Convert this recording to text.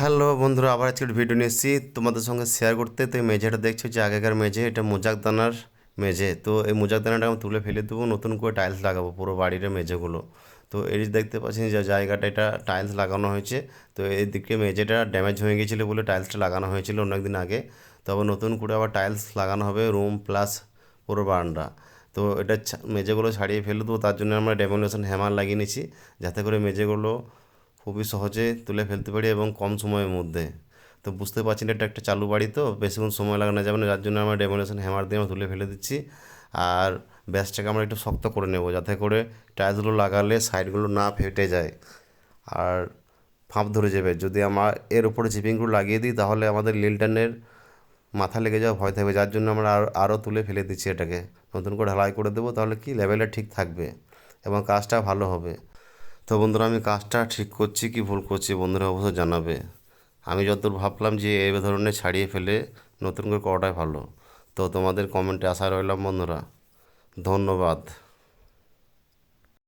Hello বন্ধুরা, আবার আজকে একটা ভিডিও নিয়ে এসেছি তোমাদের সঙ্গে শেয়ার করতে। তো এই মেঝেটা দেখছো যে আগেকার মেঝে, এটা মোজাকদানার মেঝে। তো এই মোজাকদানাটা আমি তুলে ফেলে দেবো, নতুন করে টাইলস লাগাবো পুরো বাড়ির মেঝেগুলো। তো এই যে দেখতে পাচ্ছেন যে জায়গাটা, এটা টাইলস লাগানো হয়েছে। তো এদিকে মেঝেটা ড্যামেজ হয়ে গেছিলো বলে টাইলসটা লাগানো হয়েছিল অনেক দিন আগে। তো আবার নতুন করে আবার টাইলস লাগানো হবে রুম প্লাস পুরো বারান্দা। তো এটা মেঝেগুলো ছাড়িয়ে ফেলে দেবো, তার জন্য আমরা ডেমোলেশন হ্যামার লাগিয়ে নিয়েছি, যাতে করে মেঝেগুলো খুবই সহজে তুলে ফেলতে পারি এবং কম সময়ের মধ্যে। তো বুঝতে পারছেন এটা একটা চালু বাড়ি, তো বেশিক্ষণ সময় লাগানো যাবে না, যার জন্য আমরা ডেমোলেশন হ্যামার দিয়ে আমরা তুলে ফেলে দিচ্ছি। আর ব্যাসটাকে আমরা একটু শক্ত করে নেব, যাতে করে টাইলসগুলো লাগালে সাইডগুলো না ফেটে যায় আর ফাঁপ ধরে যাবে। যদি আমরা এর উপরে চিপিংগুলো লাগিয়ে দিই, তাহলে আমাদের লিল্টনের মাথা লেগে যাওয়া ভয় থাকবে, যার জন্য আমরা আরও তুলে ফেলে দিচ্ছি এটাকে। নতুন করে ঢালাই করে দেবো, তাহলে কি লেভেলটা ঠিক থাকবে এবং কাজটা ভালো হবে। তো বন্ধুরা, আমি কাজটা ঠিক করছি কি ভুল করছি বন্ধুরা অবশ্যই জানাবে। আমি যতদূর ভাবলাম যে এই ধরনের ছাড়িয়ে ফেলে নতুন করে করাটাই ভালো। তো তোমাদের কমেন্টে আশা রইলাম বন্ধুরা। ধন্যবাদ।